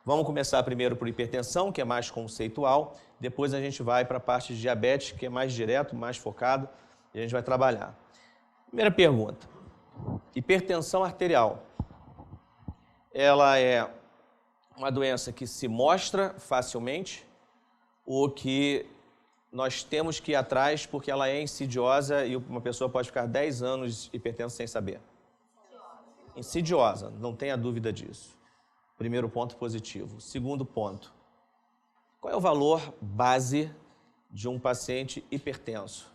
Vamos começar primeiro por hipertensão, que é mais conceitual. Depois a gente vai para a parte de diabetes, que é mais direto, mais focado, e a gente vai trabalhar. Primeira pergunta. Hipertensão arterial. Ela é uma doença que se mostra facilmente ou que nós temos que ir atrás porque ela é insidiosa e uma pessoa pode ficar 10 anos hipertensa sem saber? Insidiosa, não tenha dúvida disso. Primeiro ponto positivo. Segundo ponto, qual é o valor base de um paciente hipertenso?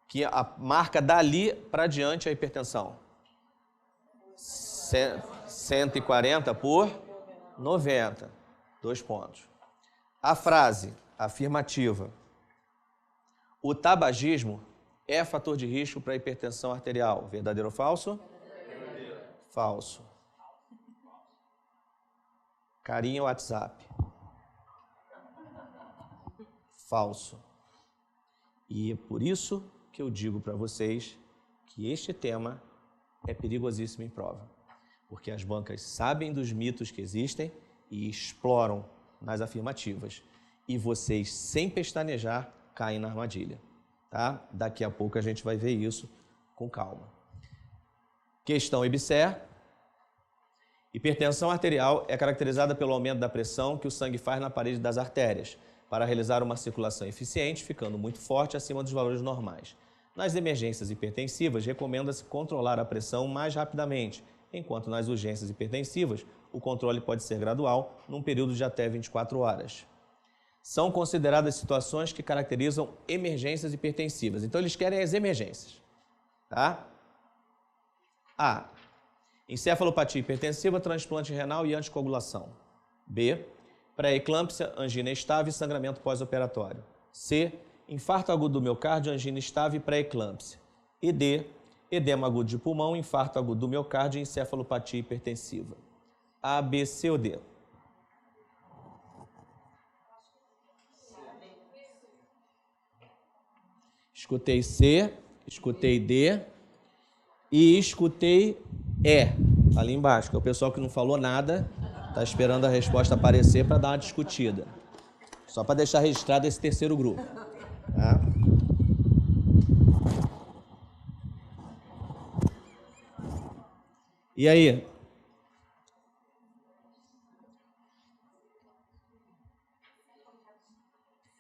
Que marca dali para diante a hipertensão? 140 por 90. 2 pontos. A frase afirmativa. O tabagismo é fator de risco para a hipertensão arterial. Verdadeiro ou falso? Verdadeiro. Falso. Carinha WhatsApp. Falso. E é por isso que eu digo para vocês que este tema é perigosíssimo em prova. Porque as bancas sabem dos mitos que existem e exploram nas afirmativas. E vocês, sem pestanejar, caem na armadilha. Tá? Daqui a pouco a gente vai ver isso com calma. Questão IBSER. Hipertensão arterial é caracterizada pelo aumento da pressão que o sangue faz na parede das artérias, para realizar uma circulação eficiente, ficando muito forte acima dos valores normais. Nas emergências hipertensivas, recomenda-se controlar a pressão mais rapidamente, enquanto nas urgências hipertensivas, o controle pode ser gradual, num período de até 24 horas. São consideradas situações que caracterizam emergências hipertensivas. Então, eles querem as emergências. Tá? A. Encefalopatia hipertensiva, transplante renal e anticoagulação. B. Pré-eclâmpsia, angina estável e sangramento pós-operatório. C. Infarto agudo do miocárdio, angina estável e pré-eclâmpsia. E D. Edema agudo de pulmão, infarto agudo do miocárdio e encefalopatia hipertensiva. A, B, C ou D? Escutei C, escutei D e escutei E, ali embaixo, que é o pessoal que não falou nada, está esperando a resposta aparecer para dar uma discutida. Só para deixar registrado esse terceiro grupo. Tá? E aí?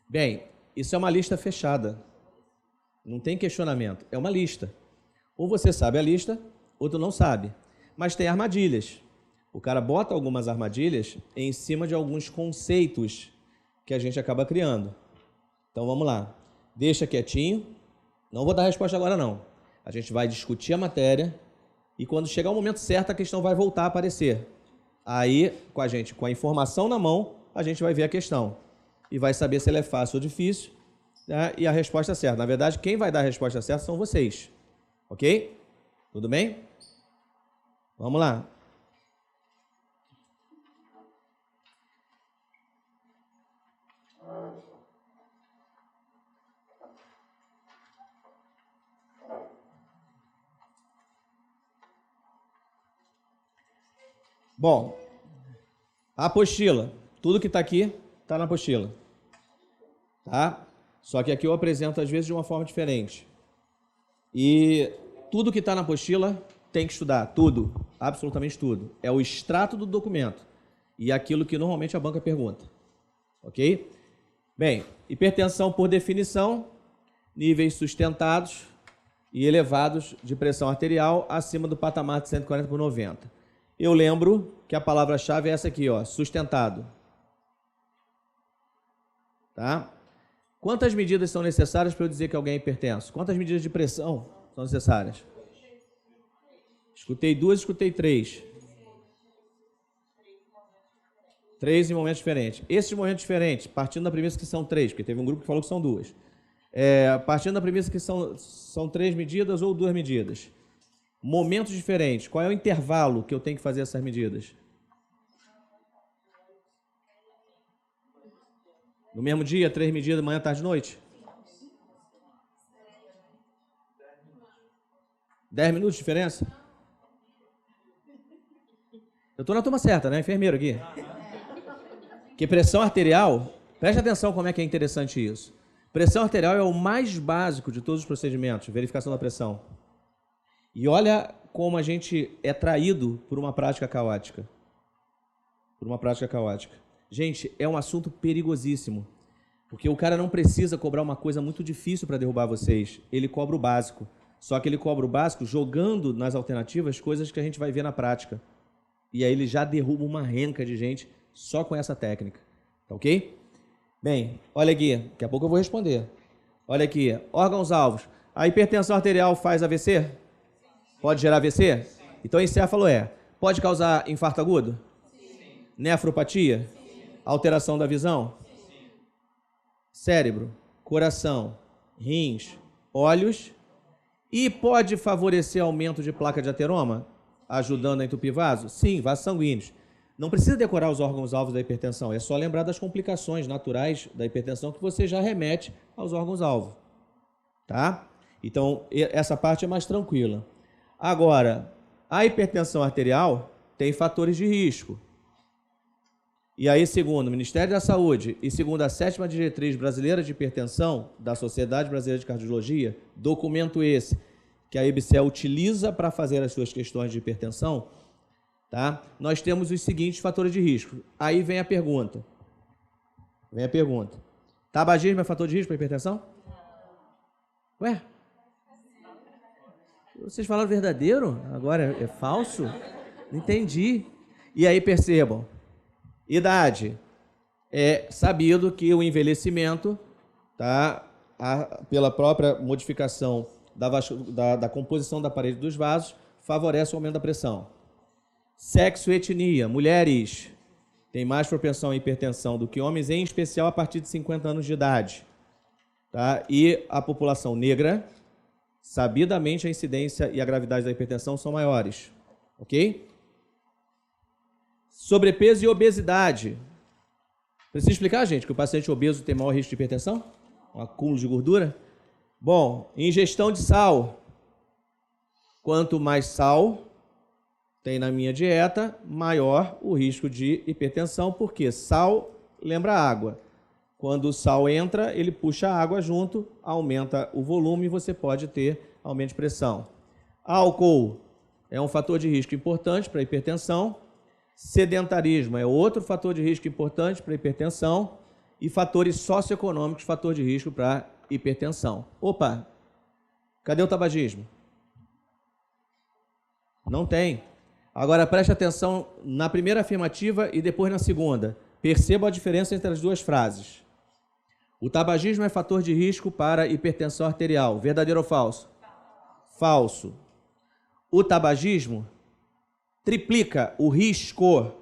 Bem, isso é uma lista fechada. Não tem questionamento. É uma lista. Ou você sabe a lista, ou tu não sabe. Mas tem armadilhas. O cara bota algumas armadilhas em cima de alguns conceitos que a gente acaba criando. Então vamos lá. Deixa quietinho. Não vou dar resposta agora não. A gente vai discutir a matéria e quando chegar o momento certo a questão vai voltar a aparecer. Aí, com a informação na mão, a gente vai ver a questão. E vai saber se ela é fácil ou difícil, né? E a resposta certa. Na verdade, quem vai dar a resposta certa são vocês. Ok? Tudo bem? Vamos lá. Bom, a apostila. Tudo que está aqui está na apostila. Tá? Só que aqui eu apresento às vezes de uma forma diferente. E tudo que está na apostila tem que estudar. Tudo. Absolutamente tudo. É o extrato do documento. E aquilo que normalmente a banca pergunta. Ok? Bem, hipertensão por definição, níveis sustentados e elevados de pressão arterial acima do patamar de 140 por 90. Eu lembro que a palavra-chave é essa aqui, ó, sustentado. Tá? Quantas medidas são necessárias para eu dizer que alguém é hipertenso? Quantas medidas de pressão são necessárias? Escutei 2, escutei 3. 3 em momentos diferentes. Esses momentos diferentes, partindo da premissa que são 3, porque teve um grupo que falou que são 2. Partindo da premissa que são 3 medidas ou 2 medidas. Momentos diferentes. Qual é o intervalo que eu tenho que fazer essas medidas? No mesmo dia, 3 medidas, manhã, tarde e noite? 10 minutos de diferença? Eu estou na turma certa, né? Enfermeiro aqui. Porque pressão arterial, preste atenção como é que é interessante isso. Pressão arterial é o mais básico de todos os procedimentos, verificação da pressão. E olha como a gente é traído por uma prática caótica. Por uma prática caótica. Gente, é um assunto perigosíssimo. Porque o cara não precisa cobrar uma coisa muito difícil para derrubar vocês. Ele cobra o básico. Só que ele cobra o básico jogando nas alternativas coisas que a gente vai ver na prática. E aí ele já derruba uma renca de gente só com essa técnica. Tá ok? Bem, olha aqui. Daqui a pouco eu vou responder. Olha aqui. Órgãos-alvos. A hipertensão arterial faz AVC? Pode gerar AVC? Sim. Então, encéfalo pode causar infarto agudo? Sim. Nefropatia? Sim. Alteração da visão? Sim. Cérebro, coração, rins, olhos. E pode favorecer aumento de placa de ateroma, ajudando a entupir vaso? Sim, vasos sanguíneos. Não precisa decorar os órgãos-alvos da hipertensão, é só lembrar das complicações naturais da hipertensão que você já remete aos órgãos-alvo. Tá? Então, essa parte é mais tranquila. Agora, a hipertensão arterial tem fatores de risco. E aí, segundo o Ministério da Saúde e segundo a 7ª Diretriz Brasileira de Hipertensão da Sociedade Brasileira de Cardiologia, documento esse que a EBSER utiliza para fazer as suas questões de hipertensão, tá? Nós temos os seguintes fatores de risco. Aí vem a pergunta. Tabagismo é fator de risco para hipertensão? Ué? Vocês falaram verdadeiro? Agora é falso? Não entendi. E aí percebam. Idade. É sabido que o envelhecimento, tá, pela própria modificação da composição da parede dos vasos, favorece o aumento da pressão. Sexo e etnia. Mulheres têm mais propensão à hipertensão do que homens, em especial a partir de 50 anos de idade. Tá? E a população negra, sabidamente a incidência e a gravidade da hipertensão são maiores. Ok? Sobrepeso e obesidade. Precisa explicar, gente, que o paciente obeso tem maior risco de hipertensão? Um acúmulo de gordura? Bom, ingestão de sal. Quanto mais sal tem na minha dieta, maior o risco de hipertensão, porque sal lembra água. Quando o sal entra, ele puxa a água junto, aumenta o volume e você pode ter aumento de pressão. Álcool é um fator de risco importante para a hipertensão. Sedentarismo é outro fator de risco importante para a hipertensão. E fatores socioeconômicos, fator de risco para hipertensão. Opa, cadê o tabagismo? Não tem. Agora preste atenção na primeira afirmativa e depois na segunda. Perceba a diferença entre as duas frases. O tabagismo é fator de risco para hipertensão arterial. Verdadeiro ou falso? Falso. O tabagismo triplica o risco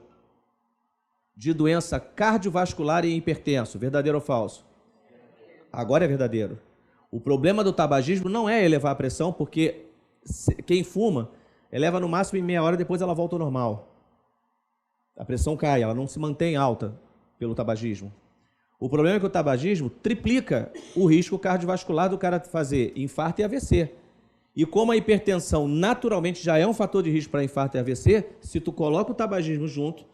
de doença cardiovascular e hipertenso. Verdadeiro ou falso? Agora é verdadeiro. O problema do tabagismo não é elevar a pressão, porque quem fuma eleva no máximo em meia hora, depois ela volta ao normal. A pressão cai, ela não se mantém alta pelo tabagismo. O problema é que o tabagismo triplica o risco cardiovascular do cara fazer infarto e AVC. E como a hipertensão naturalmente já é um fator de risco para infarto e AVC, se tu coloca o tabagismo junto,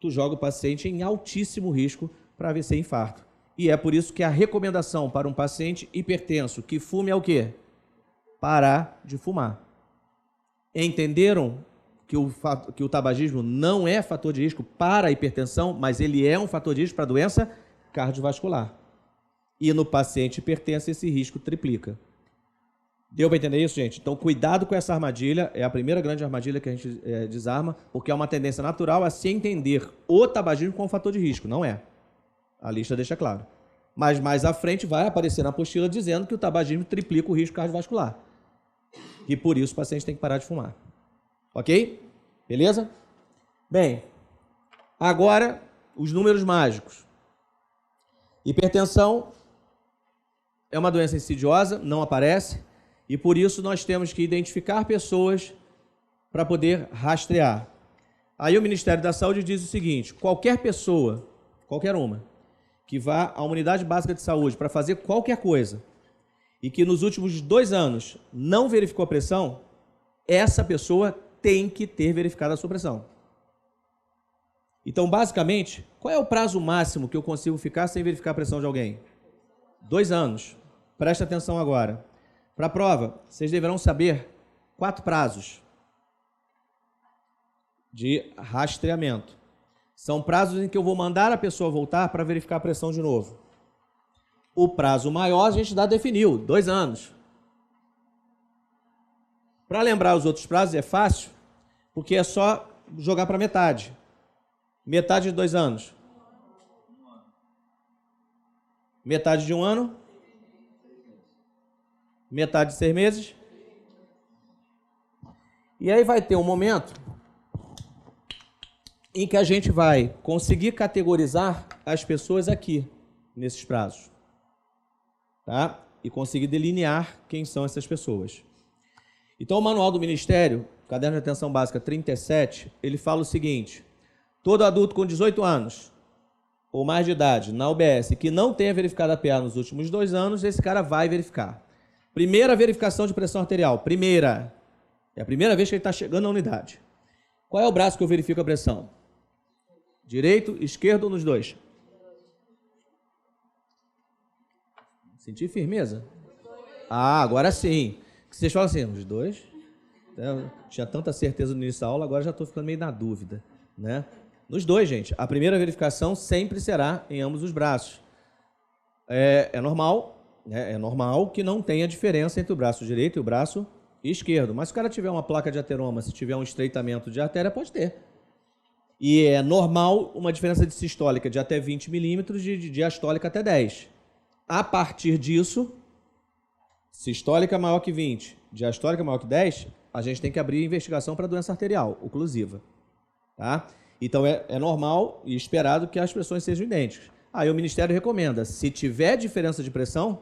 tu joga o paciente em altíssimo risco para AVC e infarto. E é por isso que a recomendação para um paciente hipertenso que fume é o quê? Parar de fumar. Entenderam que o tabagismo não é fator de risco para a hipertensão, mas ele é um fator de risco para a doença cardiovascular. E no paciente hipertenso esse risco triplica. Deu para entender isso, gente? Então, cuidado com essa armadilha. É a primeira grande armadilha que a gente desarma, porque é uma tendência natural a se entender o tabagismo como fator de risco. Não é. A lista deixa claro. Mas mais à frente vai aparecer na apostila dizendo que o tabagismo triplica o risco cardiovascular. E por isso o paciente tem que parar de fumar. Ok? Beleza? Bem, agora os números mágicos. Hipertensão é uma doença insidiosa, não aparece. E por isso nós temos que identificar pessoas para poder rastrear. Aí o Ministério da Saúde diz o seguinte: qualquer pessoa, qualquer uma, que vá à unidade básica de saúde para fazer qualquer coisa e que nos últimos 2 anos não verificou a pressão, essa pessoa tem que ter verificado a sua pressão. Então, basicamente, Qual é o prazo máximo que eu consigo ficar sem verificar a pressão de alguém? 2 anos. Presta atenção agora. Para a prova, vocês deverão saber 4 prazos de rastreamento. São prazos em que eu vou mandar a pessoa voltar para verificar a pressão de novo. O prazo maior a gente já definiu, 2 anos. Para lembrar os outros prazos é fácil, porque é só jogar para metade. Metade de 2 anos. Metade de 1 ano. Metade de 6 meses. E aí vai ter um momento em que a gente vai conseguir categorizar as pessoas aqui, nesses prazos. Tá? E conseguir delinear quem são essas pessoas. Então, o Manual do Ministério, Caderno de Atenção Básica 37, ele fala o seguinte: todo adulto com 18 anos ou mais de idade na UBS que não tenha verificado a PA nos últimos 2 anos, esse cara vai verificar. Primeira verificação de pressão arterial. Primeira. É a primeira vez que ele está chegando na unidade. Qual é o braço que eu verifico a pressão? Direito, esquerdo ou nos dois? Senti firmeza? Ah, agora sim. Vocês falam assim, os dois? Eu tinha tanta certeza no início da aula, agora já estou ficando meio na dúvida, né? Nos dois, gente. A primeira verificação sempre será em ambos os braços. É normal, né? É normal que não tenha diferença entre o braço direito e o braço esquerdo. Mas se o cara tiver uma placa de ateroma, se tiver um estreitamento de artéria, pode ter. E é normal uma diferença de sistólica de até 20 milímetros, de diastólica até 10. A partir disso, sistólica maior que 20, diastólica maior que 10, a gente tem que abrir investigação para doença arterial oclusiva. Tá? Então é normal e esperado que as pressões sejam idênticas. Aí o Ministério recomenda, se tiver diferença de pressão,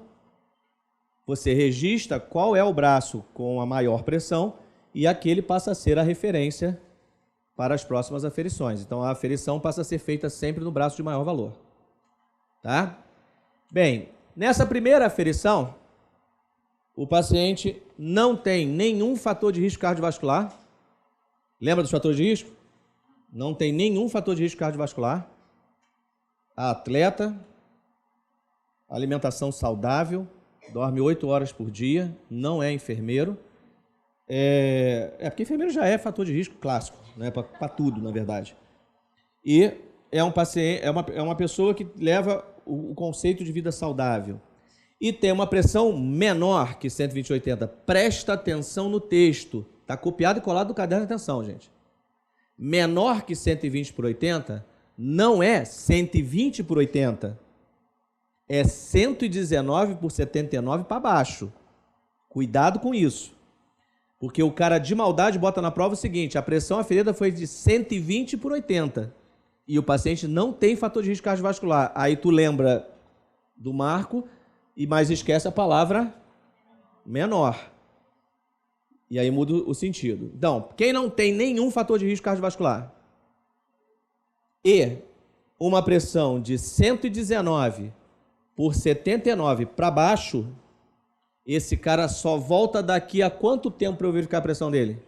você registra qual é o braço com a maior pressão e aquele passa a ser a referência para as próximas aferições. Então a aferição passa a ser feita sempre no braço de maior valor. Tá? Bem, nessa primeira aferição, o paciente não tem nenhum fator de risco cardiovascular. Lembra dos fatores de risco? Não tem nenhum fator de risco cardiovascular. Atleta, alimentação saudável, dorme 8 horas por dia, não é enfermeiro. Porque enfermeiro já é fator de risco clássico, né? Para tudo, na verdade. E é um paciente, é uma pessoa que leva o conceito de vida saudável. E tem uma pressão menor que 120/80. Presta atenção no texto. Está copiado e colado do caderno de atenção, gente. Menor que 120/80 não é 120/80. É 119/79 para baixo. Cuidado com isso. Porque o cara de maldade bota na prova o seguinte: a pressão aferida foi de 120/80. E o paciente não tem fator de risco cardiovascular. Aí tu lembra do marco, mas esquece a palavra menor. E aí muda o sentido. Então, quem não tem nenhum fator de risco cardiovascular e uma pressão de 119/79 para baixo, esse cara só volta daqui a quanto tempo para eu verificar a pressão dele?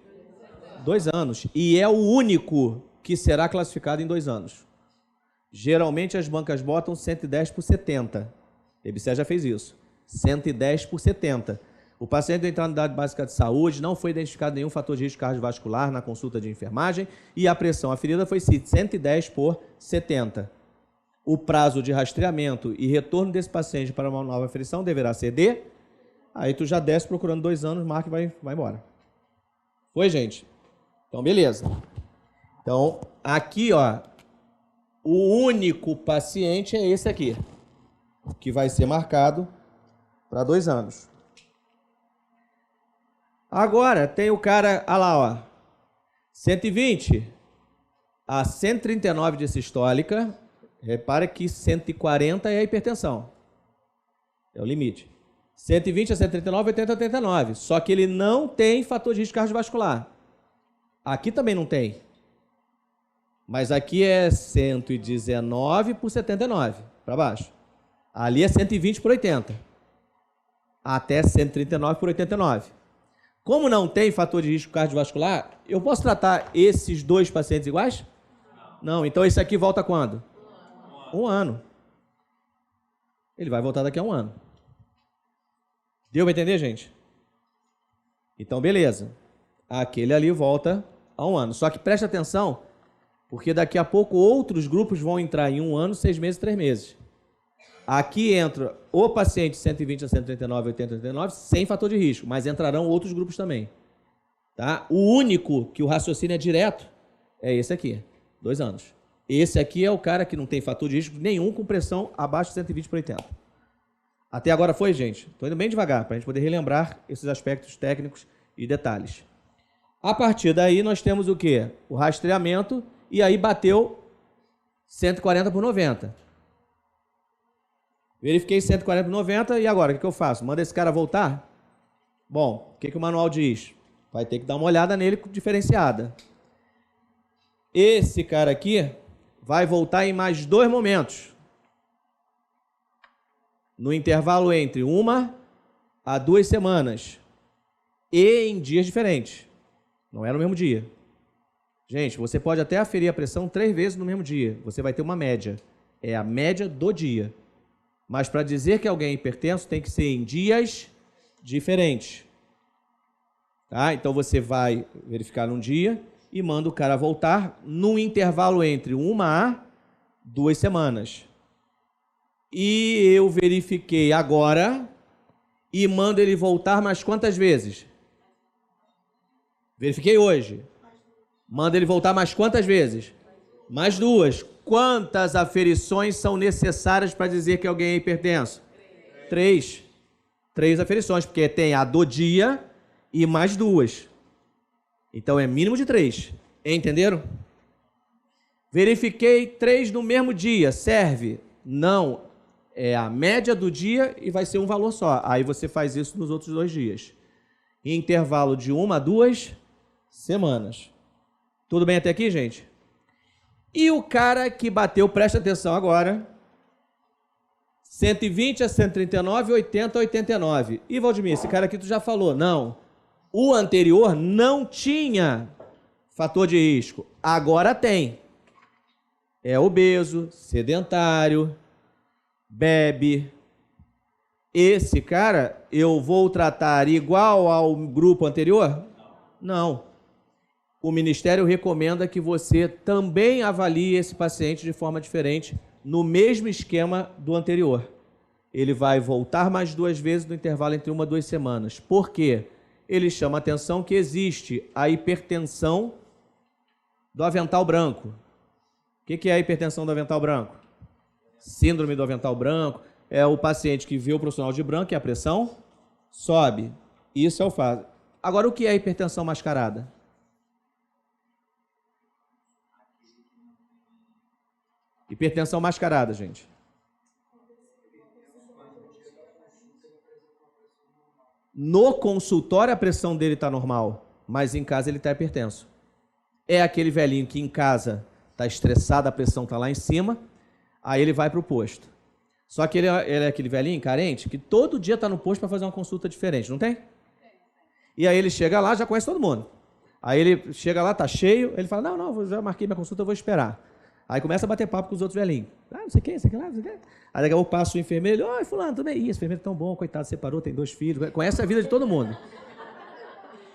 2 anos. E é o único que será classificado em 2 anos. Geralmente as bancas botam 110/70. A EBSER já fez isso. 110/70. O paciente da unidade básica de saúde não foi identificado nenhum fator de risco cardiovascular na consulta de enfermagem e a pressão aferida foi 110/70. O prazo de rastreamento e retorno desse paciente para uma nova aferição deverá ser de... Aí tu já desce procurando 2 anos, marca e vai embora. Foi, gente? Então, beleza. Então, aqui, ó, o único paciente é esse aqui, que vai ser marcado para 2 anos. Agora, tem o cara, olha lá, ó, 120 a 139 de sistólica. Repara que 140 é a hipertensão. É o limite. 120 a 139, 80 a 89. Só que ele não tem fator de risco cardiovascular. Aqui também não tem. Mas aqui é 119/79 para baixo. Ali é 120/80. Até 139/89. Como não tem fator de risco cardiovascular, eu posso tratar esses 2 pacientes iguais? Não. Então esse aqui volta quando? Um ano. Ele vai voltar daqui a um ano. Deu para entender, gente? Então, beleza. Aquele ali volta a um ano. Só que preste atenção, porque daqui a pouco outros grupos vão entrar em um ano, 6 meses, 3 meses. Aqui entra o paciente 120 a 139, 80 a 89, sem fator de risco, mas entrarão outros grupos também. Tá? O único que o raciocínio é direto é esse aqui, 2 anos. Esse aqui é o cara que não tem fator de risco nenhum com pressão abaixo de 120 por 80. Até agora foi, gente? Estou indo bem devagar para a gente poder relembrar esses aspectos técnicos e detalhes. A partir daí nós temos o quê? O rastreamento e aí bateu 140 por 90. Verifiquei 140 por 90 e agora o que eu faço? Manda esse cara voltar? Bom, o que o manual diz? Vai ter que dar uma olhada nele diferenciada. Esse cara aqui vai voltar em mais 2 momentos. No intervalo entre 1 a 2 semanas. E em dias diferentes. Não é no mesmo dia. Gente, você pode até aferir a pressão 3 vezes no mesmo dia. Você vai ter uma média. É a média do dia. Mas para dizer que alguém é hipertenso, tem que ser em dias diferentes. Tá? Então você vai verificar num dia e manda o cara voltar num intervalo entre 1 a 2 semanas. E eu verifiquei agora e mando ele voltar mais quantas vezes? Verifiquei hoje. Manda ele voltar mais quantas vezes? Mais 2. Quantas aferições são necessárias para dizer que alguém é hipertenso? 3. 3 aferições, porque tem a do dia e mais 2. Então é mínimo de 3. Entenderam? Verifiquei 3 no mesmo dia. Serve? Não. É a média do dia e vai ser um valor só. Aí você faz isso nos outros 2 dias. Em intervalo de 1 a 2 semanas. Tudo bem até aqui, gente? E o cara que bateu, presta atenção agora, 120 a 139, 80 a 89. E, Valdemir, esse cara aqui tu já falou. Não. O anterior não tinha fator de risco. Agora tem. É obeso, sedentário, bebe. Esse cara, eu vou tratar igual ao grupo anterior? Não. O Ministério recomenda que você também avalie esse paciente de forma diferente, no mesmo esquema do anterior. Ele vai voltar mais 2 vezes no intervalo entre 1 a 2 semanas. Por quê? Ele chama a atenção que existe a hipertensão do avental branco. O que é a hipertensão do avental branco? Síndrome do avental branco. É o paciente que vê o profissional de branco e a pressão sobe. Isso é o fato. Agora, o que é a hipertensão mascarada? Hipertensão mascarada, gente. No consultório a pressão dele está normal, mas em casa ele está hipertenso. É aquele velhinho que em casa está estressado, a pressão está lá em cima, aí ele vai para o posto. Só que ele é aquele velhinho carente que todo dia está no posto para fazer uma consulta diferente, não tem? E aí ele chega lá, já conhece todo mundo. Aí ele chega lá, está cheio, ele fala, não, já marquei minha consulta, eu vou esperar. Aí começa a bater papo com os outros velhinhos. Não sei quem, não sei quem lá, não sei quem. Aí daqui a pouco passa o enfermeiro, oi, fulano, tudo bem? Esse enfermeiro é tão bom, coitado, separou, tem 2 filhos, conhece a vida de todo mundo.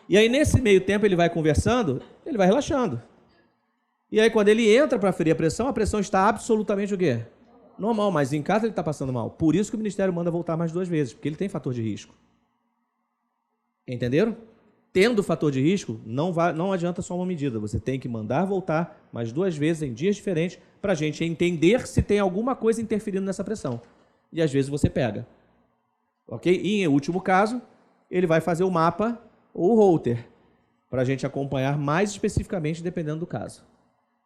E aí nesse meio tempo ele vai conversando, ele vai relaxando. E aí quando ele entra para aferir a pressão está absolutamente o quê? Normal, mas em casa ele está passando mal. Por isso que o Ministério manda voltar mais 2 vezes, porque ele tem fator de risco. Entenderam? Tendo fator de risco, não adianta só uma medida. Você tem que mandar voltar mais 2 vezes em dias diferentes para a gente entender se tem alguma coisa interferindo nessa pressão. E às vezes você pega. Ok? E em último caso, ele vai fazer o mapa ou o holter para a gente acompanhar mais especificamente dependendo do caso.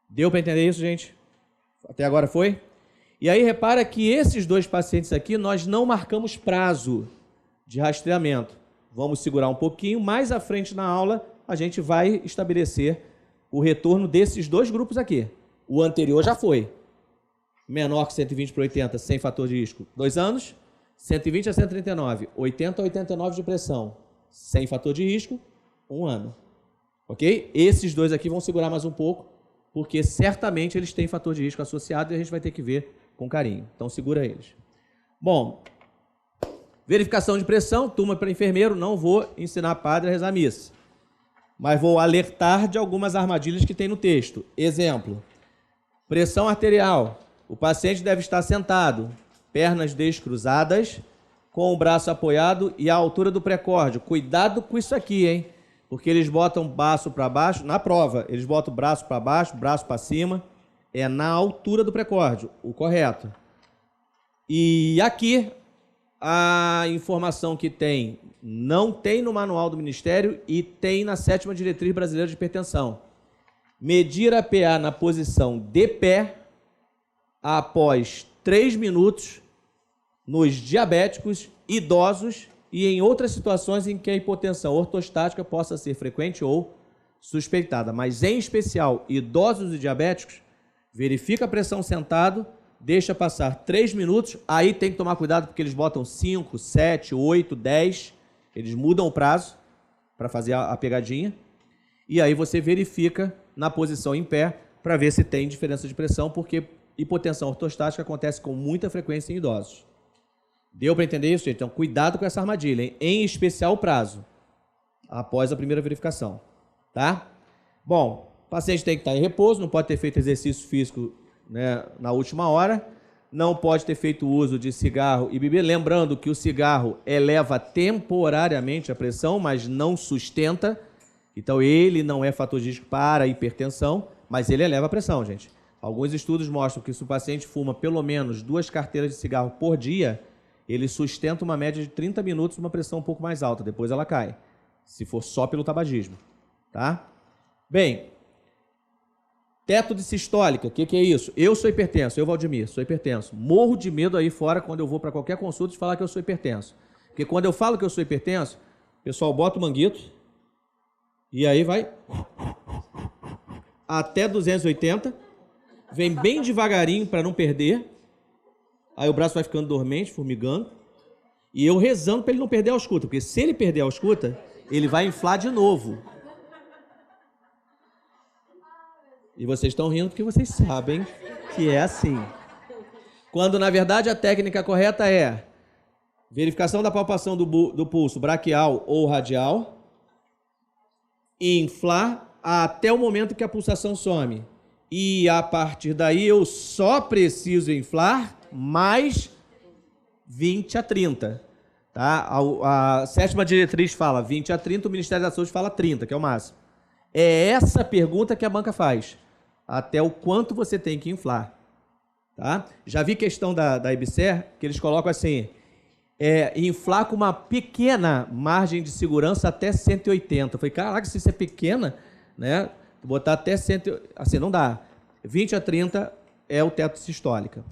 Deu para entender isso, gente? Até agora foi? E aí repara que esses 2 pacientes aqui nós não marcamos prazo de rastreamento. Vamos segurar um pouquinho, mais à frente na aula a gente vai estabelecer o retorno desses 2 grupos aqui. O anterior já foi. Menor que 120 por 80, sem fator de risco, 2 anos. 120 a 139, 80 a 89 de pressão, sem fator de risco, 1 ano. Ok? Esses 2 aqui vão segurar mais um pouco, porque certamente eles têm fator de risco associado e a gente vai ter que ver com carinho. Então, segura eles. Bom, verificação de pressão, turma para enfermeiro, não vou ensinar padre a rezar a missa, mas vou alertar de algumas armadilhas que tem no texto. Exemplo, pressão arterial. O paciente deve estar sentado, pernas descruzadas, com o braço apoiado e a altura do precórdio. Cuidado com isso aqui, hein? Porque eles botam o braço para baixo, na prova, eles botam o braço para baixo, braço para cima, é na altura do precórdio, o correto. E aqui, a informação que tem, não tem no manual do Ministério e tem na 7ª Diretriz Brasileira de Hipertensão. Medir a PA na posição de pé após 3 minutos nos diabéticos, idosos e em outras situações em que a hipotensão ortostática possa ser frequente ou suspeitada. Mas, em especial, idosos e diabéticos, verifica a pressão sentado, deixa passar 3 minutos, aí tem que tomar cuidado porque eles botam 5, 7, 8, 10, eles mudam o prazo para fazer a pegadinha, e aí você verifica na posição em pé para ver se tem diferença de pressão, porque hipotensão ortostática acontece com muita frequência em idosos. Deu para entender isso, gente? Então, cuidado com essa armadilha, hein? Em especial o prazo, após a primeira verificação, tá? Bom, o paciente tem que estar em repouso, não pode ter feito exercício físico, né, na última hora, não pode ter feito uso de cigarro e beber, lembrando que o cigarro eleva temporariamente a pressão, mas não sustenta, então ele não é patológico para a hipertensão, mas ele eleva a pressão, gente. Alguns estudos mostram que se o paciente fuma pelo menos 2 carteiras de cigarro por dia, ele sustenta uma média de 30 minutos uma pressão um pouco mais alta, depois ela cai, se for só pelo tabagismo, tá? Bem, teto de sistólica, o que é isso? Eu sou hipertenso, eu, Valdemir, sou hipertenso. Morro de medo aí fora quando eu vou para qualquer consulta de falar que eu sou hipertenso. Porque quando eu falo que eu sou hipertenso, o pessoal bota o manguito e aí vai até 280, vem bem devagarinho para não perder. Aí o braço vai ficando dormente, formigando. E eu rezando para ele não perder a ausculta, porque se ele perder a ausculta, ele vai inflar de novo. E vocês estão rindo porque vocês sabem que é assim. Quando, na verdade, a técnica correta é verificação da palpação do pulso braquial ou radial, e inflar até o momento que a pulsação some. E a partir daí eu só preciso inflar mais 20 a 30. Tá? A 7ª Diretriz fala 20 a 30, o Ministério da Saúde fala 30, que é o máximo. É essa pergunta que a banca faz. Até o quanto você tem que inflar. Tá? Já vi questão da IBSER, que eles colocam assim, inflar com uma pequena margem de segurança até 180. Eu falei, caraca, se isso é pequena, né? Botar até 100, assim, não dá. 20 a 30 é o teto sistólica.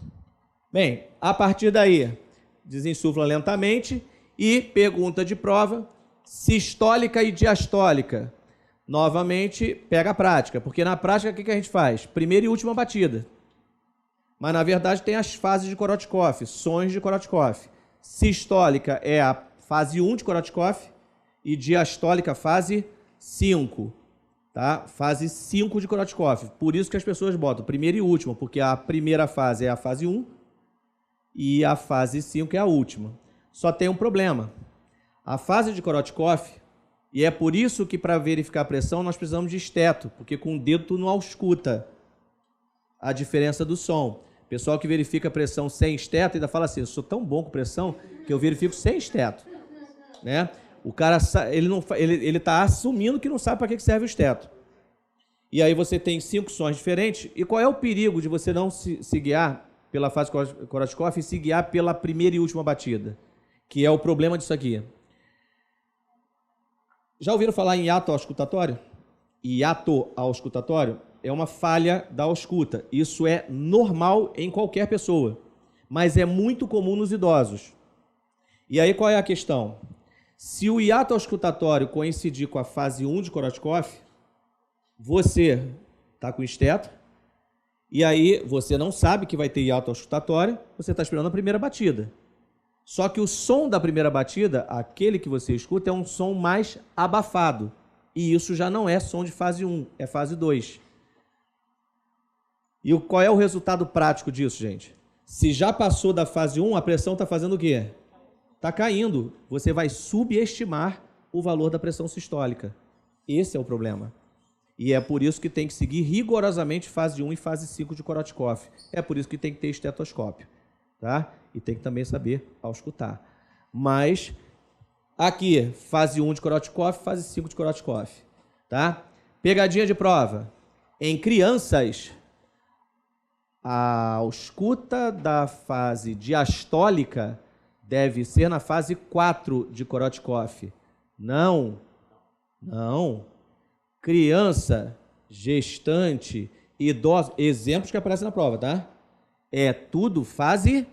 Bem, a partir daí, desinsufla lentamente e pergunta de prova, sistólica e diastólica. Novamente, pega a prática, porque na prática o que a gente faz? Primeira e última batida. Mas, na verdade, tem as fases de Korotkoff, sons de Korotkoff. Sistólica é a fase 1 de Korotkoff e diastólica fase 5. Tá? Fase 5 de Korotkoff. Por isso que as pessoas botam primeira e última, porque a primeira fase é a fase 1 e a fase 5 é a última. Só tem um problema. A fase de Korotkoff, e é por isso que para verificar a pressão nós precisamos de esteto, porque com o dedo tu não ausculta a diferença do som. O pessoal que verifica a pressão sem esteto ainda fala assim, eu sou tão bom com pressão que eu verifico sem esteto. Né? O cara ele está assumindo que não sabe para que serve o esteto. E aí você tem 5 sons diferentes. E qual é o perigo de você não se guiar pela fase Korotkoff e se guiar pela primeira e última batida? Que é o problema disso aqui. Já ouviram falar em hiato auscultatório? Hiato auscultatório é uma falha da ausculta. Isso é normal em qualquer pessoa, mas é muito comum nos idosos. E aí qual é a questão? Se o hiato auscultatório coincidir com a fase 1 de Korotkoff, você está com esteto, e aí você não sabe que vai ter hiato auscultatório, você está esperando a primeira batida. Só que o som da primeira batida, aquele que você escuta, é um som mais abafado. E isso já não é som de fase 1, é fase 2. E qual é o resultado prático disso, gente? Se já passou da fase 1, a pressão está fazendo o quê? Está caindo. Você vai subestimar o valor da pressão sistólica. Esse é o problema. E é por isso que tem que seguir rigorosamente fase 1 e fase 5 de Korotkoff. É por isso que tem que ter estetoscópio, tá? E tem que também saber auscultar. Mas aqui, fase 1 de Korotkoff, fase 5 de Korotkoff, tá? Pegadinha de prova. Em crianças, a ausculta da fase diastólica deve ser na fase 4 de Korotkoff. Não. Criança, gestante, idosa, exemplos que aparecem na prova, tá? É tudo fase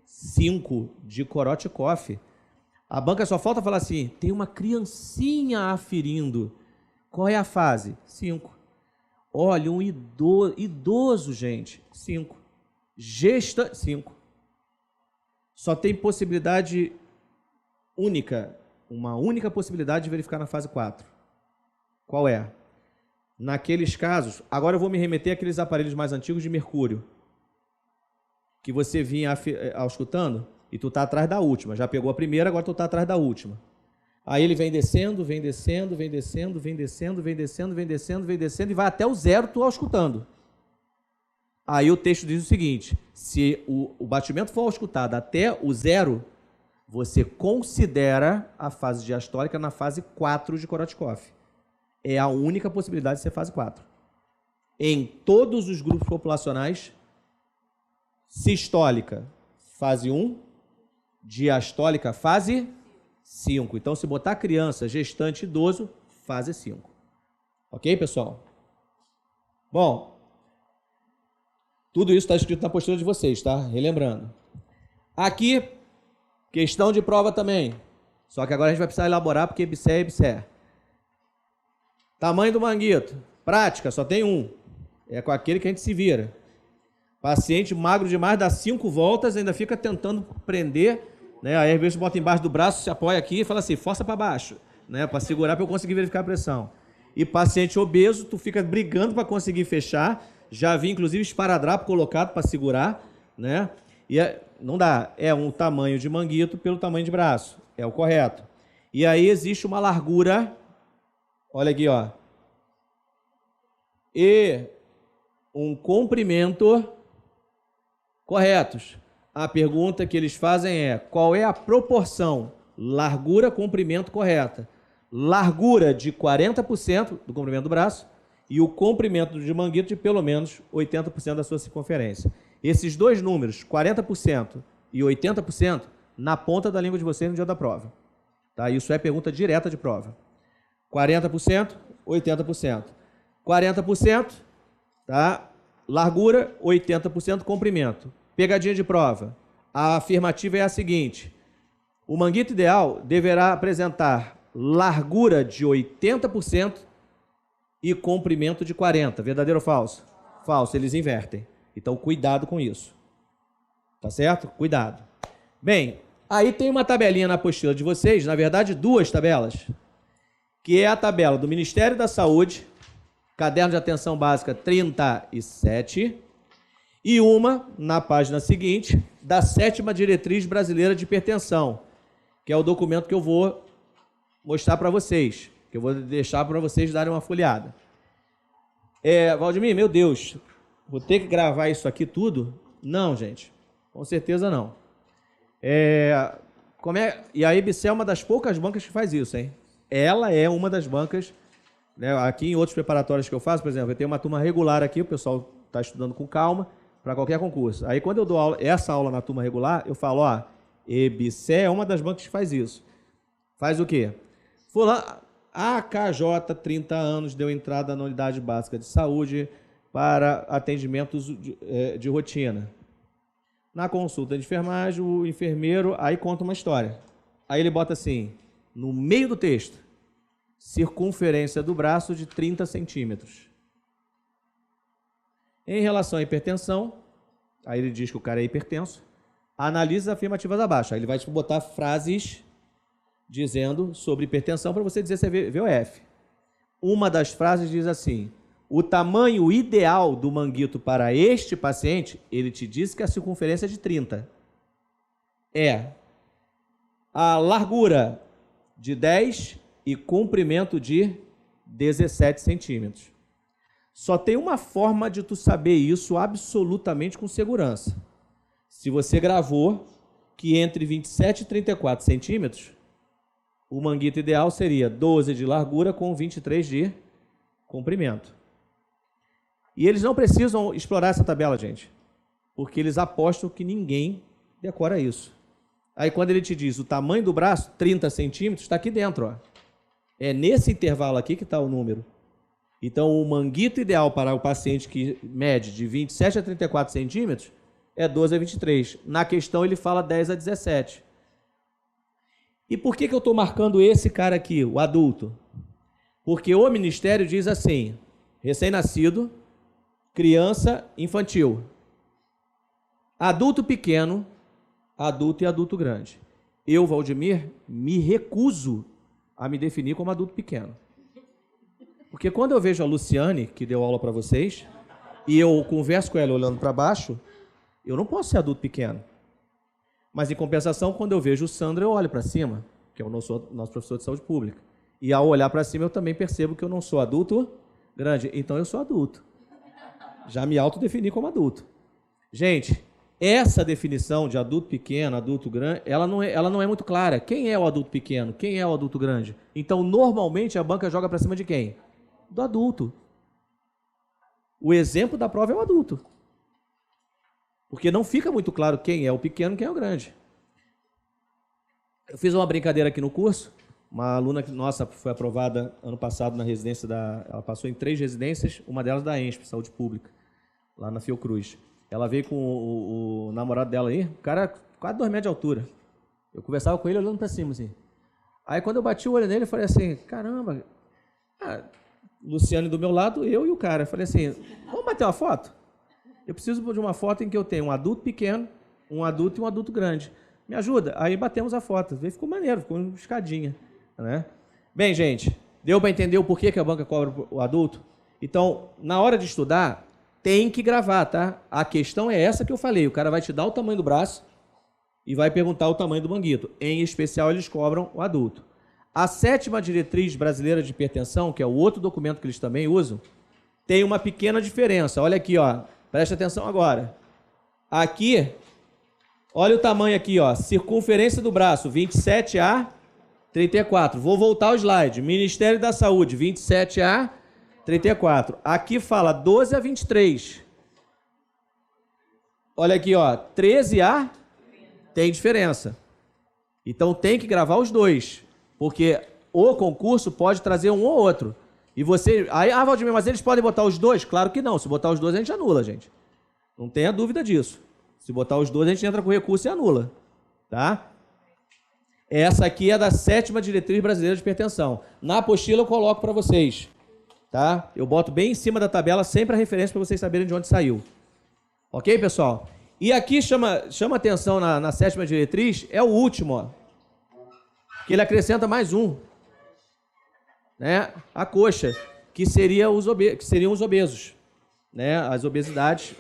5 de Korotkoff. A banca só falta falar assim, tem uma criancinha aferindo. Qual é a fase? 5. Olha, um idoso, gente, 5. Gestante, 5. Só tem possibilidade única, uma única possibilidade de verificar na fase 4. Qual é? Naqueles casos, agora eu vou me remeter àqueles aparelhos mais antigos de mercúrio, que você vinha auscultando e tu tá atrás da última. Já pegou a primeira, agora tu tá atrás da última. Aí ele vem descendo e vai até o 0, tu auscultando. Aí o texto diz o seguinte, se o batimento for auscultado até o 0, você considera a fase diastólica na fase 4 de Korotkoff. É a única possibilidade de ser fase 4. Em todos os grupos populacionais, sistólica, fase 1, diastólica, fase 5. Então, se botar criança, gestante, idoso, fase 5. Ok, pessoal? Bom, tudo isso está escrito na apostila de vocês, tá? Relembrando. Aqui, questão de prova também. Só que agora a gente vai precisar elaborar, porque IBSE é IBSE. Tamanho do manguito. Prática, só tem um. É com aquele que a gente se vira. Paciente magro demais, dá 5 voltas, ainda fica tentando prender, né? Aí às vezes bota embaixo do braço, se apoia aqui e fala assim, força para baixo, né? Para segurar, para eu conseguir verificar a pressão. E paciente obeso, tu fica brigando para conseguir fechar. Já vi, inclusive, esparadrapo colocado para segurar, né? E não dá. É um tamanho de manguito pelo tamanho de braço. É o correto. E aí existe uma largura, olha aqui, ó, e um comprimento corretos. A pergunta que eles fazem é, qual é a proporção largura-comprimento correta? Largura de 40% do comprimento do braço e o comprimento de manguito de pelo menos 80% da sua circunferência. Esses dois números, 40% e 80%, na ponta da língua de vocês no dia da prova. Tá? Isso é pergunta direta de prova. 40%, 80%. 40%, tá? Largura, 80% comprimento. Pegadinha de prova. A afirmativa é a seguinte. O manguito ideal deverá apresentar largura de 80% e comprimento de 40%. Verdadeiro ou falso? Falso, eles invertem. Então, cuidado com isso. Tá certo? Cuidado. Bem, aí tem uma tabelinha na apostila de vocês, na verdade, 2 tabelas, que é a tabela do Ministério da Saúde, Caderno de Atenção Básica 37, e uma, na página seguinte, da 7ª Diretriz Brasileira de Hipertensão, que é o documento que eu vou mostrar para vocês, que eu vou deixar para vocês darem uma folheada. Valdemir, meu Deus, vou ter que gravar isso aqui tudo? Não, gente, com certeza não. E a IBSE é uma das poucas bancas que faz isso, hein? Ela é uma das bancas, né? Aqui em outros preparatórios que eu faço, por exemplo, eu tenho uma turma regular aqui, o pessoal está estudando com calma para qualquer concurso. Aí quando eu dou essa aula na turma regular, eu falo, ó, IBSE é uma das bancas que faz isso. Faz o quê? A KJ, 30 anos, deu entrada na unidade básica de saúde para atendimentos de rotina. Na consulta de enfermagem, o enfermeiro aí conta uma história. Aí ele bota assim, no meio do texto, circunferência do braço de 30 centímetros. Em relação à hipertensão, aí ele diz que o cara é hipertenso, analisa as afirmativas abaixo. Aí ele vai botar frases dizendo sobre hipertensão para você dizer se é VOF. Uma das frases diz assim, O tamanho ideal do manguito para este paciente, ele te disse que a circunferência é de 30. É a largura de 10 e comprimento de 17 centímetros. Só tem uma forma de tu saber isso absolutamente com segurança. Se você gravou que entre 27 e 34 centímetros, o manguito ideal seria 12 de largura com 23 de comprimento. E eles não precisam explorar essa tabela, gente, porque eles apostam que ninguém decora isso. Aí quando ele te diz o tamanho do braço, 30 centímetros, está aqui dentro, ó. É nesse intervalo aqui que está o número. Então, o manguito ideal para o paciente que mede de 27 a 34 centímetros é 12 a 23. Na questão, ele fala 10 a 17. E por que eu estou marcando esse cara aqui, o adulto? Porque o Ministério diz assim, recém-nascido, criança, infantil. Adulto pequeno, adulto e adulto grande. Eu, Valdemir, me recuso a me definir como adulto pequeno. Porque quando eu vejo a Luciane, que deu aula para vocês, e eu converso com ela olhando para baixo, eu não posso ser adulto pequeno. Mas, em compensação, quando eu vejo o Sandro, eu olho para cima, que é o nosso professor de saúde pública. E, ao olhar para cima, eu também percebo que eu não sou adulto grande. Então, eu sou adulto. Já me autodefini como adulto. Gente, essa definição de adulto pequeno, adulto grande, ela não é muito clara. Quem é o adulto pequeno? Quem é o adulto grande? Então, normalmente, a banca joga para cima de quem? Do adulto. O exemplo da prova é o adulto. Porque não fica muito claro quem é o pequeno e quem é o grande. Eu fiz uma brincadeira aqui no curso. Uma aluna nossa foi aprovada ano passado na residência ela passou em 3 residências, uma delas da ENSP, Saúde Pública, lá na Fiocruz. Ela veio com o namorado dela aí, o cara quase 2 metros de altura. Eu conversava com ele olhando para cima, assim. Aí quando eu bati o olho nele, eu falei assim, caramba, Luciane do meu lado, eu e o cara. Eu falei assim, vamos bater uma foto? Eu preciso de uma foto em que eu tenho um adulto pequeno, um adulto e um adulto grande. Me ajuda? Aí batemos a foto. Aí ficou maneiro, ficou uma escadinha, né? Bem, gente, deu para entender o porquê que a banca cobra o adulto? Então, na hora de estudar, tem que gravar, tá? A questão é essa que eu falei. O cara vai te dar o tamanho do braço e vai perguntar o tamanho do manguito. Em especial, eles cobram o adulto. A 7ª Diretriz Brasileira de Hipertensão, que é o outro documento que eles também usam, tem uma pequena diferença. Olha aqui, ó. Preste atenção agora. Aqui, olha o tamanho aqui, ó. Circunferência do braço, 27 a 34. Vou voltar ao slide. Ministério da Saúde, 27 a 34. Aqui fala 12 a 23. Olha aqui, ó. 13 a... Tem diferença. Então tem que gravar os dois. Porque o concurso pode trazer um ou outro. E você... Aí, Valdemir, mas eles podem botar os dois? Claro que não. Se botar os dois, a gente anula, gente. Não tenha dúvida disso. Se botar os dois, a gente entra com recurso e anula. Tá? Essa aqui é da 7ª Diretriz Brasileira de Hipertensão. Na apostila eu coloco para vocês. Tá? Eu boto bem em cima da tabela sempre a referência para vocês saberem de onde saiu. Ok, pessoal? E aqui chama atenção na 7ª Diretriz, é o último, ó. Que ele acrescenta mais um. Né? A coxa, que seriam os obesos. Né? As obesidades,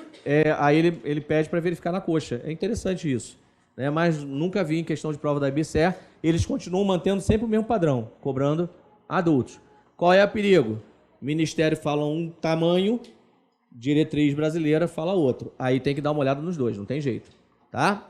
aí ele pede para verificar na coxa. É interessante isso. Né? Mas nunca vi em questão de prova da IBCER, eles continuam mantendo sempre o mesmo padrão, cobrando adultos. Qual é o perigo? O Ministério fala um tamanho, diretriz brasileira fala outro. Aí tem que dar uma olhada nos dois, não tem jeito. Tá?